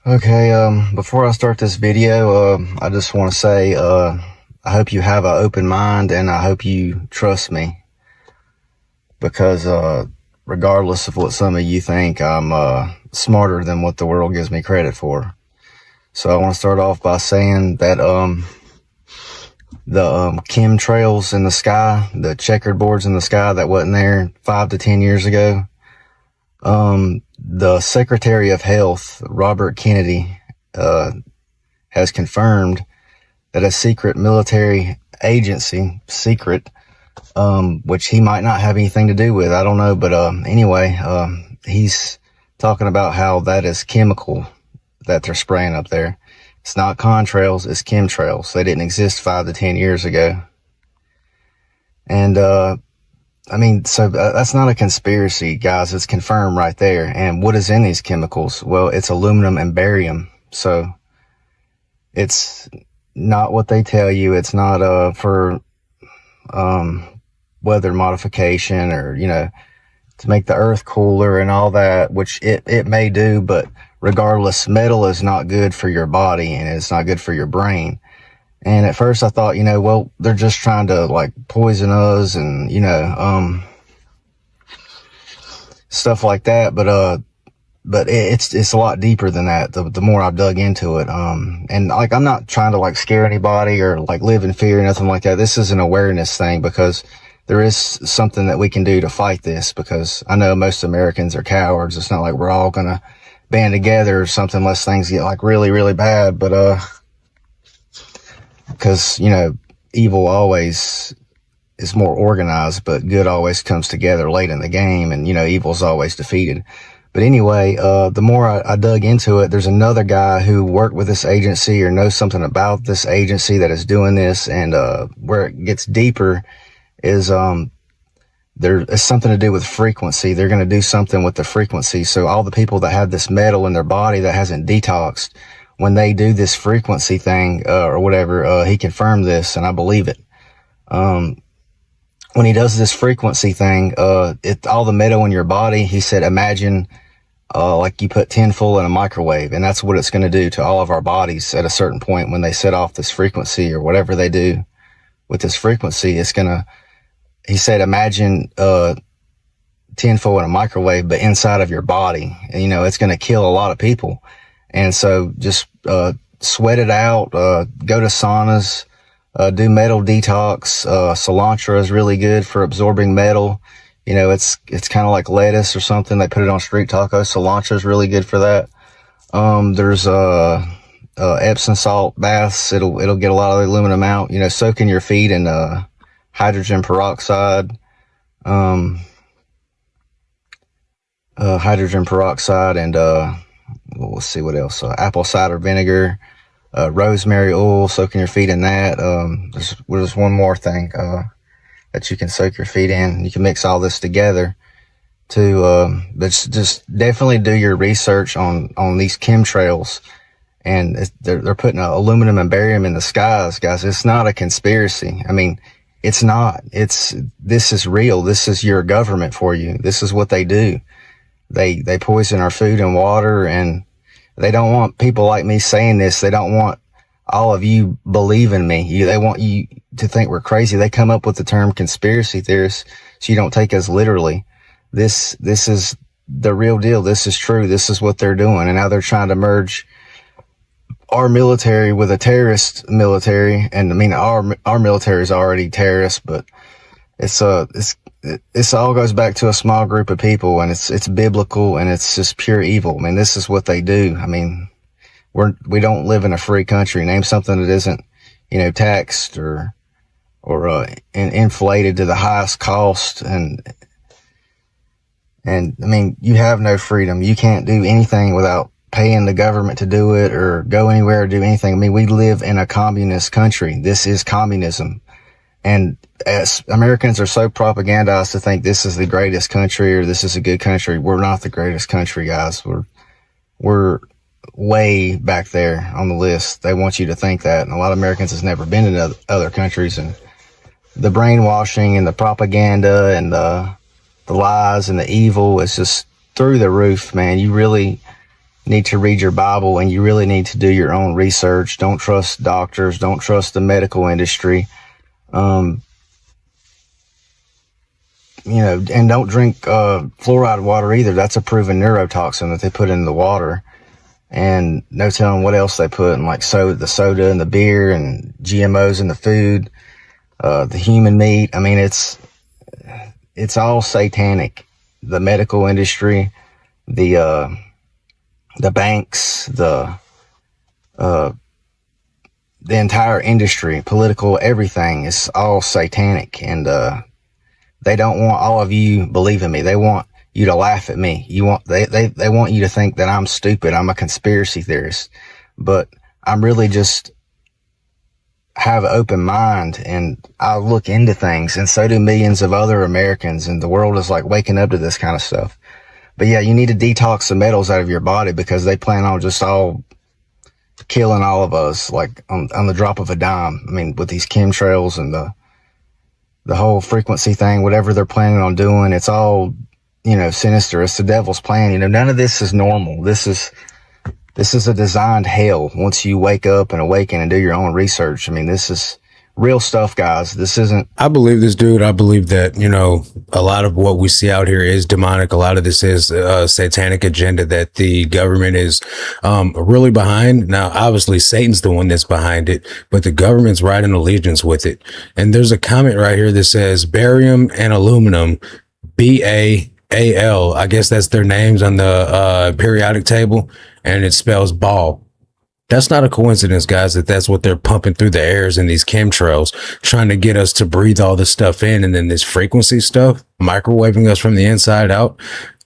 Okay, before I start this video, I just want to say, I hope you have an open mind and I hope you trust me because, regardless of what some of you think, I'm, smarter than what the world gives me credit for. So I want to start off by saying that, the chemtrails in the sky, the checkered boards in the sky that wasn't there 5 to 10 years ago, the Secretary of Health, Robert Kennedy, has confirmed that a secret military agency, which he might not have anything to do with, I don't know, but anyway, he's talking about how that is chemical that they're spraying up there. It's not contrails, it's chemtrails. They didn't exist 5 to 10 years ago. And so that's not a conspiracy, guys. It's confirmed right there. And what is in these chemicals? Well, it's aluminum and barium. So it's not what they tell you. It's not for weather modification or, to make the earth cooler and all that, which it may do, but regardless, metal is not good for your body and it's not good for your brain. And at first I thought, well, they're just trying to like poison us and, stuff like that. But it's a lot deeper than that. The more I've dug into it. And like, I'm not trying to like scare anybody or like live in fear or nothing like that. This is an awareness thing because there is something that we can do to fight this, because I know most Americans are cowards. It's not like we're all going to band together or something unless things get like really, really bad. But, because, evil always is more organized, but good always comes together late in the game, and, evil's always defeated. But anyway, the more I dug into it, there's another guy who worked with this agency or knows something about this agency that is doing this. And, where it gets deeper is, there is something to do with frequency. They're going to do something with the frequency. So all the people that have this metal in their body that hasn't detoxed, when they do this frequency thing, or whatever, he confirmed this and I believe it. When he does this frequency thing, all the metal in your body, he said, imagine, like you put tinfoil in a microwave, and that's what it's going to do to all of our bodies at a certain point when they set off this frequency or whatever they do with this frequency. He said, imagine, tinfoil in a microwave, but inside of your body, and, it's going to kill a lot of people. And so just, sweat it out, go to saunas, do metal detox. Cilantro is really good for absorbing metal. It's kind of like lettuce or something. They put it on street tacos. Cilantro is really good for that. There's, Epsom salt baths. It'll get a lot of the aluminum out, soaking your feet in, hydrogen peroxide, and, let's see what else. Apple cider vinegar, rosemary oil, soaking your feet in that. There's one more thing, that you can soak your feet in. You can mix all this together but just definitely do your research on these chemtrails. And they're putting aluminum and barium in the skies, guys. It's not a conspiracy. I mean, it's not. This is real. This is your government for you. This is what they do. They poison our food and water, and they don't want people like me saying this. They don't want all of you believing me. They want you to think we're crazy. They come up with the term conspiracy theorists so you don't take us literally. This is the real deal. This is true. This is what they're doing. And now they're trying to merge our military with a terrorist military. And I mean, our military is already terrorist, but it's all goes back to a small group of people, and it's biblical, and it's just pure evil. I mean, this is what they do. I mean, we don't live in a free country. Name something that isn't, taxed or inflated to the highest cost. And I mean, you have no freedom. You can't do anything without paying the government to do it or go anywhere or do anything. I mean, we live in a communist country. This is communism. And as Americans are so propagandized to think this is the greatest country or this is a good country. We're not the greatest country, guys. We're way back there on the list. They want you to think that. And a lot of Americans has never been in other countries, and the brainwashing and the propaganda and the lies and the evil is just through the roof, man. need to read your Bible, and you really need to do your own research. Don't trust doctors. Don't trust the medical industry. And don't drink fluoride water either. That's a proven neurotoxin that they put in the water. And no telling what else they put in, like the soda and the beer and GMOs in the food, the human meat. I mean, it's all satanic. The medical industry, the banks, the entire industry, political, everything is all satanic. And they don't want all of you believing me. They want you to laugh at me. They want you to think that I'm stupid. I'm a conspiracy theorist, but I'm really just have an open mind, and I look into things, and so do millions of other Americans, and the world is like waking up to this kind of stuff. But yeah, you need to detox the metals out of your body, because they plan on just all killing all of us, like on the drop of a dime. I mean, with these chemtrails and the whole frequency thing, whatever they're planning on doing, it's all, sinister. It's the devil's plan. None of this is normal. This is a designed hell once you wake up and awaken and do your own research. I mean, this is real stuff, guys. This isn't... I believe this, dude. I believe that, a lot of what we see out here is demonic. A lot of this is a satanic agenda that the government is really behind. Now, obviously, Satan's the one that's behind it, but the government's right in allegiance with it. And there's a comment right here that says barium and aluminum, BAAL. I guess that's their names on the periodic table, and it spells ball. That's not a coincidence, guys, that's what they're pumping through the airs in these chemtrails, trying to get us to breathe all this stuff in, and then this frequency stuff, microwaving us from the inside out.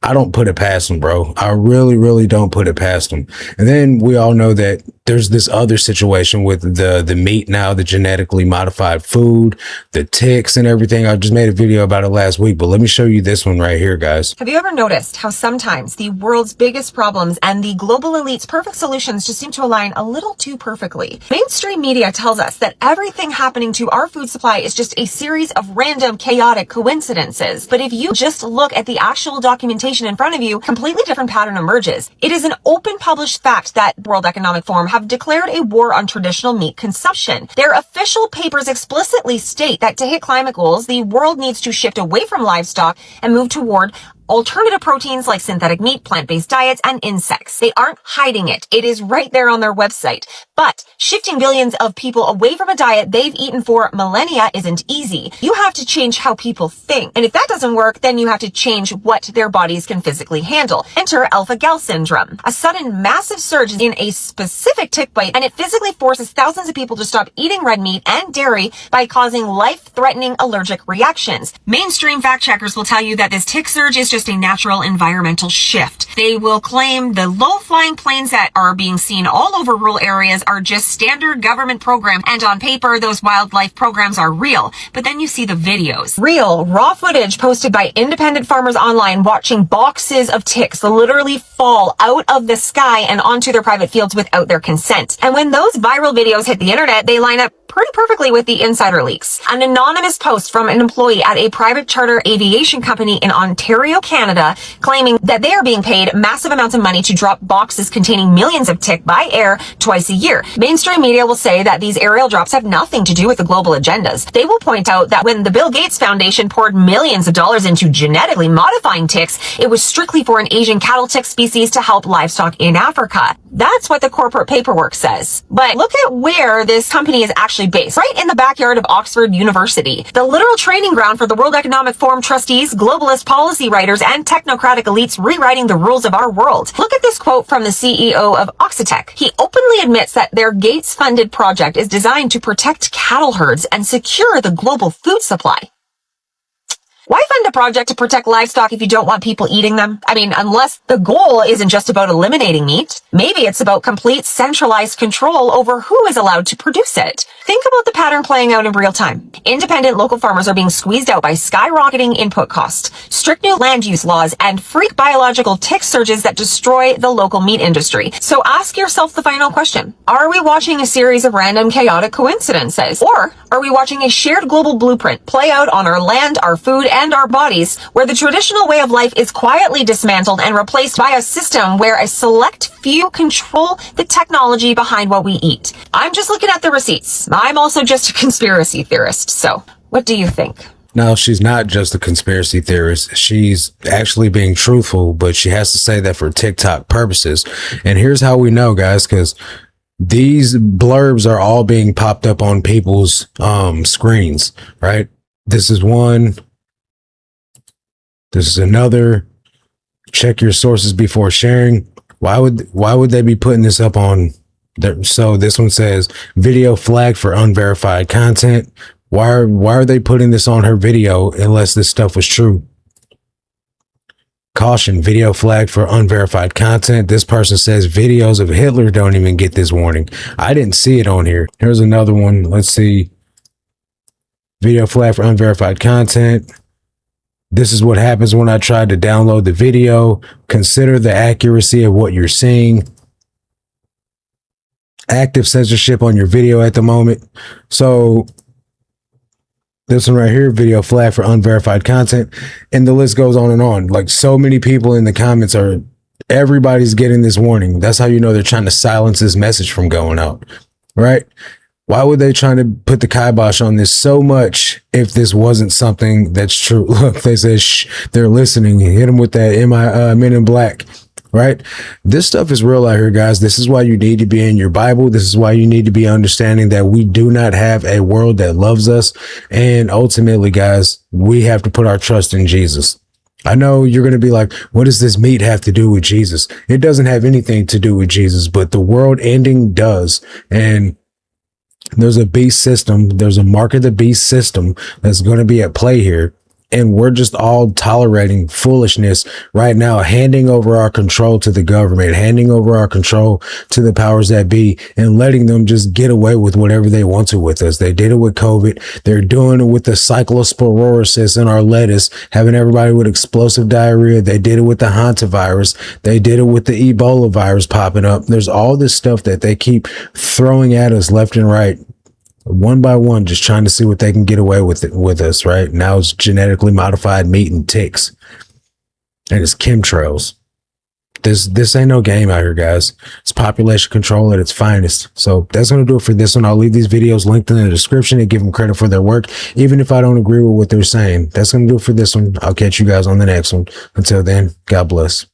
I don't put it past them, bro. I really, really don't put it past them. And then we all know that there's this other situation with the meat now, the genetically modified food, the ticks and everything. I just made a video about it last week, but let me show you this one right here, guys. Have you ever noticed how sometimes the world's biggest problems and the global elite's perfect solutions just seem to align a little too perfectly? Mainstream media tells us that everything happening to our food supply is just a series of random, chaotic coincidences. But if you just look at the actual documentation in front of you, a completely different pattern emerges. It is an open published fact that World Economic Forum have declared a war on traditional meat consumption. Their official papers explicitly state that to hit climate goals, the world needs to shift away from livestock and move toward alternative proteins like synthetic meat, plant-based diets, and insects. They aren't hiding it. It is right there on their website. But shifting billions of people away from a diet they've eaten for millennia isn't easy. You have to change how people think. And if that doesn't work, then you have to change what their bodies can physically handle. Enter alpha-gal syndrome, a sudden massive surge in a specific tick bite, and it physically forces thousands of people to stop eating red meat and dairy by causing life-threatening allergic reactions. Mainstream fact checkers will tell you that this tick surge is just a natural environmental shift. They will claim the low-flying planes that are being seen all over rural areas are just standard government programs, and on paper, those wildlife programs are real. But then you see the videos. Real, raw footage posted by independent farmers online watching boxes of ticks literally fall out of the sky and onto their private fields without their consent. And when those viral videos hit the internet, they line up pretty perfectly with the insider leaks. An anonymous post from an employee at a private charter aviation company in Ontario, Canada, claiming that they are being paid massive amounts of money to drop boxes containing millions of tick by air twice a year. Mainstream media will say that these aerial drops have nothing to do with the global agendas. They will point out that when the Bill Gates Foundation poured millions of dollars into genetically modifying ticks, it was strictly for an Asian cattle tick species to help livestock in Africa. That's what the corporate paperwork says. But look at where this company is actually based. Right in the backyard of Oxford University, the literal training ground for the World Economic Forum trustees, globalist policy writers, and technocratic elites rewriting the rules of our world. Look at this quote from the CEO of Oxitec. He openly admits that their Gates-funded project is designed to protect cattle herds and secure the global food supply. Why fund a project to protect livestock if you don't want people eating them? I mean, unless the goal isn't just about eliminating meat. Maybe it's about complete centralized control over who is allowed to produce it. Think about the pattern playing out in real time. Independent local farmers are being squeezed out by skyrocketing input costs, strict new land use laws, and freak biological tick surges that destroy the local meat industry. So ask yourself the final question. Are we watching a series of random chaotic coincidences? Or are we watching a shared global blueprint play out on our land, our food, and our bodies, where the traditional way of life is quietly dismantled and replaced by a system where a select few control the technology behind what we eat. I'm just looking at the receipts. I'm also just a conspiracy theorist. So what do you think? No, she's not just a conspiracy theorist. She's actually being truthful, but she has to say that for TikTok purposes. And here's how we know, guys, because these blurbs are all being popped up on people's screens, right? This is one. This is another. Check your sources before sharing. Why would they be putting this up on there? So this one says video flag for unverified content. Why are they putting this on her video unless this stuff was true? Caution, video flagged for unverified content. This person says videos of Hitler don't even get this warning. I didn't see it on here. Here's another one. Let's see. Video flagged for unverified content. This is what happens when I tried to download the video. Consider the accuracy of what you're seeing. Active censorship on your video at the moment. So this one right here, video flag for unverified content. And the list goes on and on. Like, so many people in the comments everybody's getting this warning. That's how you know they're trying to silence this message from going out, right? Why would they try to put the kibosh on this so much if this wasn't something that's true? Look, they say, shh, they're listening. Hit them with that Men in Black, right? This stuff is real out here, guys. This is why you need to be in your Bible. This is why you need to be understanding that we do not have a world that loves us. And ultimately, guys, we have to put our trust in Jesus. I know you're going to be like, what does this meat have to do with Jesus? It doesn't have anything to do with Jesus, but the world ending does. And there's a beast system. There's a mark of the beast system that's going to be at play here. And we're just all tolerating foolishness right now, handing over our control to the government, handing over our control to the powers that be, and letting them just get away with whatever they want to with us. They did it with COVID. They're doing it with the cyclosporosis in our lettuce, having everybody with explosive diarrhea. They did it with the hantavirus. They did it with the Ebola virus popping up. There's all this stuff that they keep throwing at us left and right, one by one, just trying to see what they can get away with it with us, right? Now it's genetically modified meat and ticks, and it's chemtrails. This ain't no game out here, guys. It's population control at its finest. So that's going to do it for this one. I'll leave these videos linked in the description and give them credit for their work, even if I don't agree with what they're saying. That's going to do it for this one. I'll catch you guys on the next one. Until then, God bless.